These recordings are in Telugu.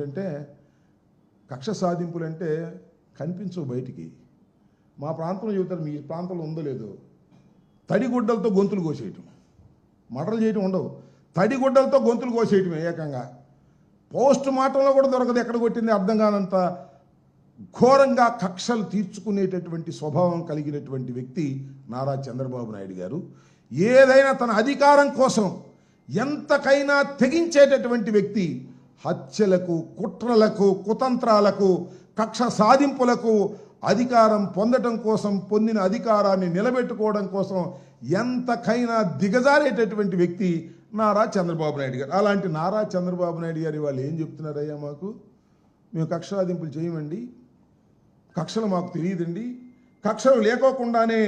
అంటే కక్ష సాధింపులంటే కనిపించవు బయటికి. మా ప్రాంతంలో చెబుతారు, మీ ప్రాంతంలో ఉందో లేదో, తడిగుడ్డలతో గొంతులు కోసేయటం, మటలు చేయటం ఉండవు, తడిగుడ్డలతో గొంతులు కోసేయటమే ఏకంగా. పోస్ట్ మార్టంలో కూడా దొరకదు, ఎక్కడ కొట్టింది అర్థం కానంత ఘోరంగా కక్షలు తీర్చుకునేటటువంటి స్వభావం కలిగినటువంటి వ్యక్తి నారా చంద్రబాబు నాయుడు గారు. ఏదైనా తన అధికారం కోసం ఎంతకైనా తెగించేటటువంటి వ్యక్తి. హత్యలకు, కుట్రలకు, కుతంత్రాలకు, కక్ష సాధింపులకు, అధికారం పొందడం కోసం, పొందిన అధికారాన్ని నిలబెట్టుకోవడం కోసం ఎంతకైనా దిగజారేటటువంటి వ్యక్తి నారా చంద్రబాబు నాయుడు గారు. అలాంటి నారా చంద్రబాబు నాయుడు గారు వాళ్ళు ఏం చెప్తున్నారయ్యా, మాకు మేము కక్ష సాధింపులు చేయమండి, కక్షలు మాకు తెలియదండి, కక్షలు లేకోకుండానే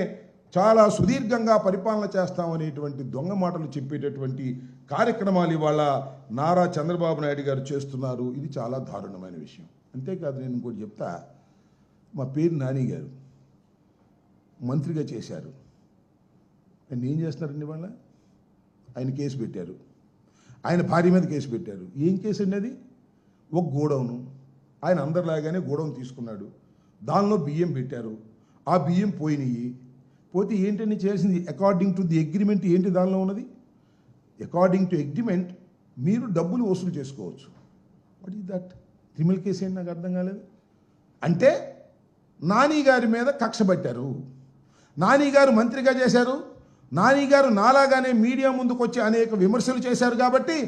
చాలా సుదీర్ఘంగా పరిపాలన చేస్తామనేటువంటి దొంగ మాటలు చెప్పేటటువంటి కార్యక్రమాలు ఇవాళ నారా చంద్రబాబు నాయుడు గారు చేస్తున్నారు. ఇది చాలా దారుణమైన విషయం. అంతేకాదు, నేను ఇంకోటి చెప్తా. మా పేరు నాని గారు మంత్రిగా చేశారు. ఆయన ఏం చేస్తున్నారండి ఇవాళ? ఆయన కేసు పెట్టారు, ఆయన భార్య మీద కేసు పెట్టారు. ఏం కేసు అండి అది? ఒక గోడౌను, ఆయన అందరిలాగానే గోడౌన్ తీసుకున్నాడు, దానిలో బియ్యం పెట్టారు, ఆ బియ్యం పోయినాయి. పోతే ఏంటని చేసింది? అకార్డింగ్ టు ది అగ్రిమెంట్ ఏంటి దానిలో ఉన్నది? అకార్డింగ్ టు అగ్రిమెంట్ మీరు డబ్బులు వసూలు చేసుకోవచ్చు. What is that? Criminal case ఏంటి? నాకు అర్థం కాలేదు. అంటే నాని గారి మీద కక్ష పట్టారు, నాని గారు మంత్రిగా చేశారు, నాని గారు నాలాగానే మీడియా ముందుకు వచ్చి అనేక విమర్శలు చేశారు. కాబట్టి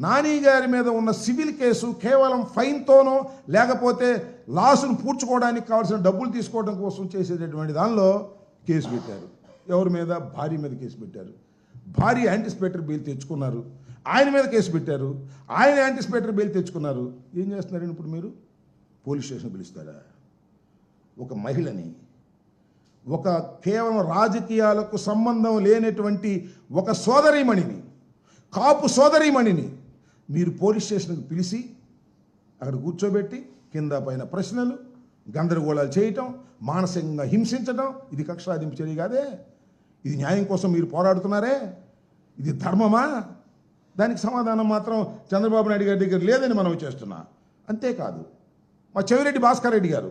నాని గారి మీద ఉన్న సివిల్ కేసు కేవలం ఫైన్తోనో లేకపోతే లాసును పూడ్చుకోవడానికి కావాల్సిన డబ్బులు తీసుకోవడం కోసం చేసేటటువంటి దానిలో కేసు పెట్టారు. ఎవరి మీద? భార్య మీద కేసు పెట్టారు. భార్య యాంటిసిపేటరీ బెయిల్ తెచ్చుకున్నారు, ఆయన మీద కేసు పెట్టారు, ఆయన యాంటిసిపేటరీ బెయిల్ తెచ్చుకున్నారు. ఏం చేస్తున్నారండి ఇప్పుడు మీరు? పోలీస్ స్టేషన్ పిలుస్తారా? ఒక మహిళని, ఒక కేవలం రాజకీయాలకు సంబంధం లేనటువంటి ఒక సోదరీమణిని, కాపు సోదరీమణిని మీరు పోలీస్ స్టేషన్కి పిలిచి అక్కడ కూర్చోబెట్టి కింద పైన ప్రశ్నలు, గందరగోళాలు చేయటం, మానసికంగా హింసించడం, ఇది కక్ష సాధింపు చర్య కాదే? ఇది న్యాయం కోసం మీరు పోరాడుతున్నారే, ఇది ధర్మమా? దానికి సమాధానం మాత్రం చంద్రబాబు నాయుడు గారి దగ్గర లేదని మనం చేస్తున్నా. అంతేకాదు, మా చెవిరెడ్డి భాస్కర్ రెడ్డి గారు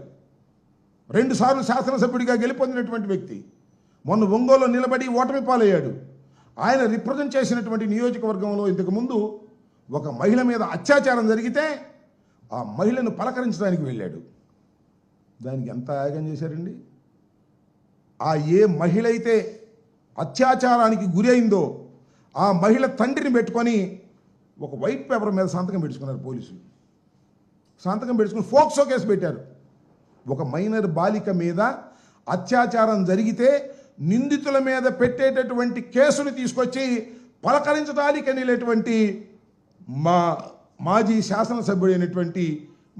2 సార్లు శాసనసభ్యుడిగా గెలుపొందినటువంటి వ్యక్తి, మొన్న ఒంగోలులో నిలబడి ఓటమి పాలయ్యాడు. ఆయన రిప్రజెంట్ చేసినటువంటి నియోజకవర్గంలో ఇంతకుముందు ఒక మహిళ మీద అత్యాచారం జరిగితే ఆ మహిళను పలకరించడానికి వెళ్ళాడు. దానికి ఎంత యాగం చేశారండి? ఆ ఏ మహిళ అయితే అత్యాచారానికి గురి అయిందో ఆ మహిళ తండ్రిని పెట్టుకొని ఒక వైట్ పేపర్ మీద సంతకం పెట్టుకున్నారు పోలీసులు. సంతకం పెట్టుకుని ఫోక్సో కేసు పెట్టారు. ఒక మైనర్ బాలిక మీద అత్యాచారం జరిగితే నిందితుల మీద పెట్టేటటువంటి కేసును తీసుకొచ్చి పలకరించడానికి వెళ్ళేటువంటి మా మాజీ శాసనసభ్యుడైనటువంటి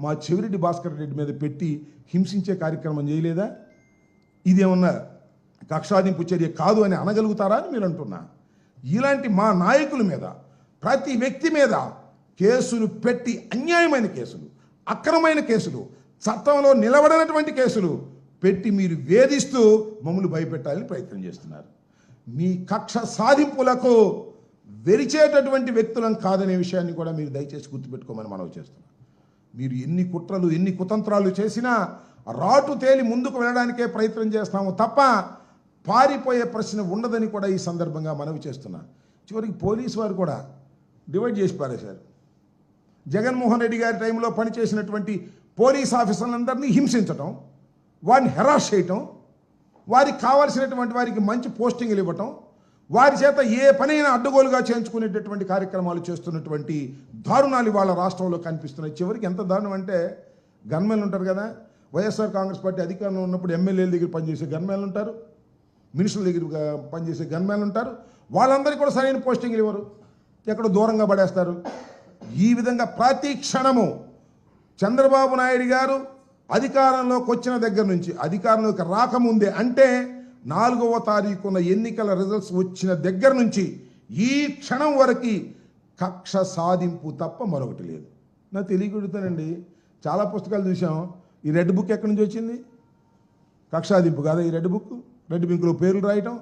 మా చెవిరెడ్డి భాస్కర్ రెడ్డి మీద పెట్టి హింసించే కార్యక్రమం చేయలేదా? ఇదేమన్నా కక్షాదింపు చర్య కాదు అని అనగలుగుతారా అని మీరు అంటున్నా. ఇలాంటి మా నాయకుల మీద, ప్రతి వ్యక్తి మీద కేసులు పెట్టి, అన్యాయమైన కేసులు, అక్రమమైన కేసులు, చట్టంలో నిలబడినటువంటి కేసులు పెట్టి మీరు వేధిస్తూ మమ్మల్ని భయపెట్టాలని ప్రయత్నం చేస్తున్నారు. మీ కక్ష సాధింపులకు వెరిచేటటువంటి వ్యక్తులం కాదనే విషయాన్ని కూడా మీరు దయచేసి గుర్తుపెట్టుకోమని మనవి చేస్తున్నాం. మీరు ఎన్ని కుట్రలు, ఎన్ని కుతంత్రాలు చేసినా రాటు తేలి ముందుకు వెళ్ళడానికే ప్రయత్నం చేస్తాము తప్ప పారిపోయే ప్రశ్న ఉండదని కూడా ఈ సందర్భంగా మనవి చేస్తున్నా. చివరికి పోలీసు వారు కూడా డివైడ్ చేసి పారేశారు. జగన్మోహన్ రెడ్డి గారి టైంలో పనిచేసినటువంటి పోలీస్ ఆఫీసర్లందరినీ హింసించటం, వారిని హెరాస్ చేయటం, వారికి కావాల్సినటువంటి వారికి మంచి పోస్టింగ్లు ఇవ్వటం, వారి చేత ఏ పనైనా అడ్డగోలుగా చేయించుకునేటటువంటి కార్యక్రమాలు చేస్తున్నటువంటి దారుణాలు వాళ్ళ రాష్ట్రంలో కనిపిస్తున్నాయి. చివరికి ఎంత దారుణం అంటే, గన్మెన్లు ఉంటారు కదా, వైఎస్ఆర్ కాంగ్రెస్ పార్టీ అధికారంలో ఉన్నప్పుడు ఎమ్మెల్యేల దగ్గర పనిచేసే గన్మెన్లు ఉంటారు, మినిస్టర్ల దగ్గర పనిచేసే గన్మెన్లు ఉంటారు. వాళ్ళందరికీ కూడా సరైన పోస్టింగ్లు ఇవ్వరు, ఎక్కడో దూరంగా పడేస్తారు. ఈ విధంగా ప్రతి క్షణము చంద్రబాబు నాయుడు గారు అధికారంలోకి వచ్చిన దగ్గర నుంచి, అధికారంలోకి రాకముందే అంటే 4వ తారీఖున ఎన్నికల రిజల్ట్స్ వచ్చిన దగ్గర నుంచి ఈ క్షణం వరకు కక్ష సాధింపు తప్ప మరొకటి లేదు. నాకు తెలియకూడతానండి, చాలా పుస్తకాలు చూసాం. ఈ రెడ్ బుక్ ఎక్కడి నుంచి వచ్చింది? కక్ష సాధింపు కాదా ఈ రెడ్ బుక్? రెడ్ బుక్లో పేర్లు రాయటం,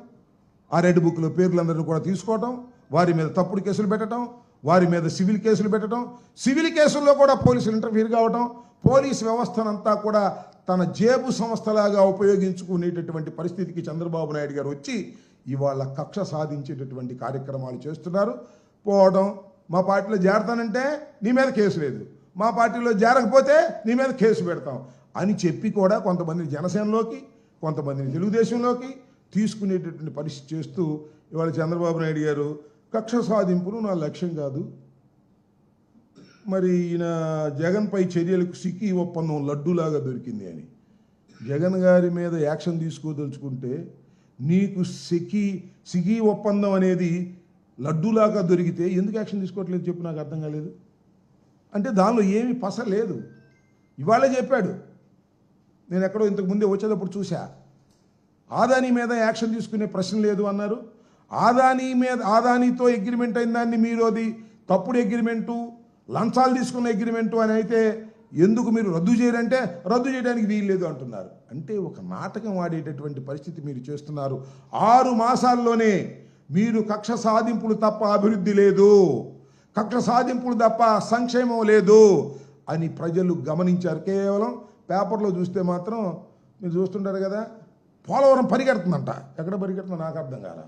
ఆ రెడ్ బుక్లో పేర్లందరినీ కూడా తీసుకోవటం, వారి మీద తప్పుడు కేసులు పెట్టడం, వారి మీద సివిల్ కేసులు పెట్టడం, సివిల్ కేసుల్లో కూడా పోలీసులు ఇంటర్ఫీర్ కావడం, పోలీసు వ్యవస్థనంతా కూడా తన జేబు సంస్థలాగా ఉపయోగించుకునేటటువంటి పరిస్థితికి చంద్రబాబు నాయుడు గారు వచ్చి ఇవాళ కక్ష సాధించేటటువంటి కార్యక్రమాలు చేస్తున్నారు. పోవడం, మా పార్టీలో చేరతానంటే నీ మీద కేసు లేదు, మా పార్టీలో చేరకపోతే నీ మీద కేసు పెడతాం అని చెప్పి కూడా కొంతమంది జనసేనలోకి, కొంతమందిని తెలుగుదేశంలోకి తీసుకునేటటువంటి పరిస్థితి చేస్తూ ఇవాళ చంద్రబాబు నాయుడు గారు కక్ష సాధింపులు నా లక్ష్యం కాదు, మరి ఈయన జగన్పై చర్యలకు సిక్కి ఒప్పందం లడ్డూలాగా దొరికింది అని. జగన్ గారి మీద యాక్షన్ తీసుకోదలుచుకుంటే నీకు సిగి ఒప్పందం అనేది లడ్డూలాగా దొరికితే ఎందుకు యాక్షన్ తీసుకోవట్లేదు చెప్పు, నాకు అర్థం కాలేదు. అంటే దానిలో ఏమీ పస లేదు. ఇవాళే చెప్పాడు, నేను ఎక్కడో ఇంతకు ముందే వచ్చేటప్పుడు చూసా, ఆదాని మీద యాక్షన్ తీసుకునే ప్రశ్న లేదు అన్నారు. ఆదానితో అగ్రిమెంట్ అయిన దాన్ని మీరు అది తప్పుడు అగ్రిమెంటు, లంచాలు తీసుకున్న అగ్రిమెంటు అని అయితే ఎందుకు మీరు రద్దు చేయరంటే రద్దు చేయడానికి వీలు లేదు అంటున్నారు. అంటే ఒక నాటకం ఆడేటటువంటి పరిస్థితి మీరు చేస్తున్నారు. 6 మాసాల్లోనే మీరు కక్ష సాధింపులు తప్ప అభివృద్ధి లేదు, కక్ష సాధింపులు తప్ప సంక్షేమం లేదు అని ప్రజలు గమనించారు. కేవలం పేపర్లో చూస్తే మాత్రం మీరు చూస్తుంటారు కదా, పోలవరం పరిగెడుతుందంట, ఎక్కడ పరిగెడుతుందో నాకు అర్థం కాల.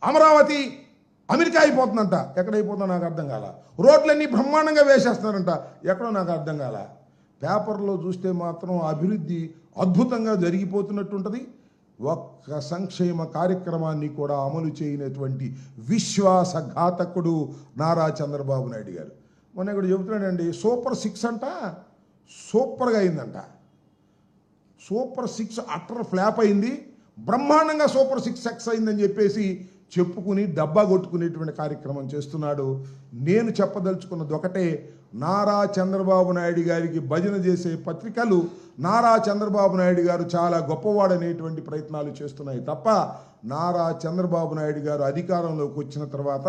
అమరావతి అమెరికా అయిపోతుందంట, ఎక్కడైపోతుందో నాకు అర్థం కాల. రోడ్లన్నీ బ్రహ్మాండంగా వేసేస్తున్నారంట, ఎక్కడో నాకు అర్థం కాల. పేపర్లో చూస్తే మాత్రం అభివృద్ధి అద్భుతంగా జరిగిపోతున్నట్టుంటుంది. ఒక్క సంక్షేమ కార్యక్రమాన్ని కూడా అమలు చేయనటువంటి విశ్వాసఘాతకుడు నారా చంద్రబాబు నాయుడు గారు. మొన్న ఇక్కడ చెబుతున్నాడండి, సూపర్ 6 అంట, సూపర్గా అయిందంట. సూపర్ 6 అట్టర్ ఫ్లాప్ అయింది, బ్రహ్మాండంగా సూపర్ 6 సక్సెస్ అయిందని చెప్పేసి చెప్పుకుని డబ్బా కొట్టుకునేటువంటి కార్యక్రమం చేస్తున్నాడు. నేను చెప్పదలుచుకున్నది ఒకటే, నారా చంద్రబాబు నాయుడు గారికి భజన చేసే పత్రికలు నారా చంద్రబాబు నాయుడు గారు చాలా గొప్పవాడనేటువంటి ప్రయత్నాలు చేస్తున్నాయి తప్ప, నారా చంద్రబాబు నాయుడు గారు అధికారంలోకి వచ్చిన తర్వాత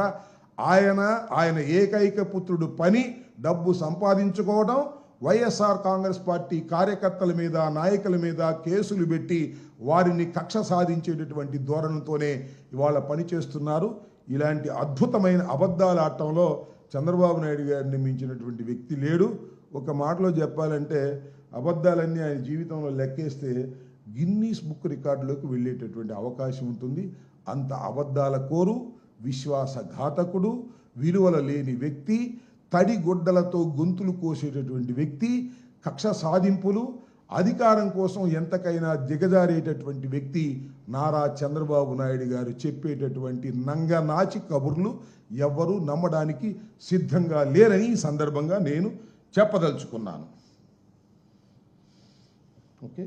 ఆయన ఏకైక పుత్రుడు పని డబ్బు సంపాదించుకోవడం, వైఎస్ఆర్ కాంగ్రెస్ పార్టీ కార్యకర్తల మీద, నాయకుల మీద కేసులు పెట్టి వారిని కక్ష సాధించేటటువంటి ధోరణితోనే ఇవాళ పనిచేస్తున్నారు. ఇలాంటి అద్భుతమైన అబద్ధాలు ఆడటంలో చంద్రబాబు నాయుడు గారిని మించినటువంటి వ్యక్తి లేడు. ఒక మాటలో చెప్పాలంటే అబద్ధాలన్నీ ఆయన జీవితంలో లెక్కేస్తే గిన్నీస్ బుక్ రికార్డులోకి వెళ్ళేటటువంటి అవకాశం ఉంటుంది. అంత అబద్ధాల కోరు, విశ్వాసఘాతకుడు, విలువల లేని వ్యక్తి, తడిగుడ్డలతో గొంతులు కోసేటటువంటి వ్యక్తి, కక్ష సాధింపులు, అధికారం కోసం ఎంతకైనా దిగజారేటటువంటి వ్యక్తి నారా చంద్రబాబు నాయుడు గారు. చెప్పేటటువంటి నంగనాచి కబుర్లు ఎవ్వరూ నమ్మడానికి సిద్ధంగా లేరని ఈ సందర్భంగా నేను చెప్పదలుచుకున్నాను. ఓకే.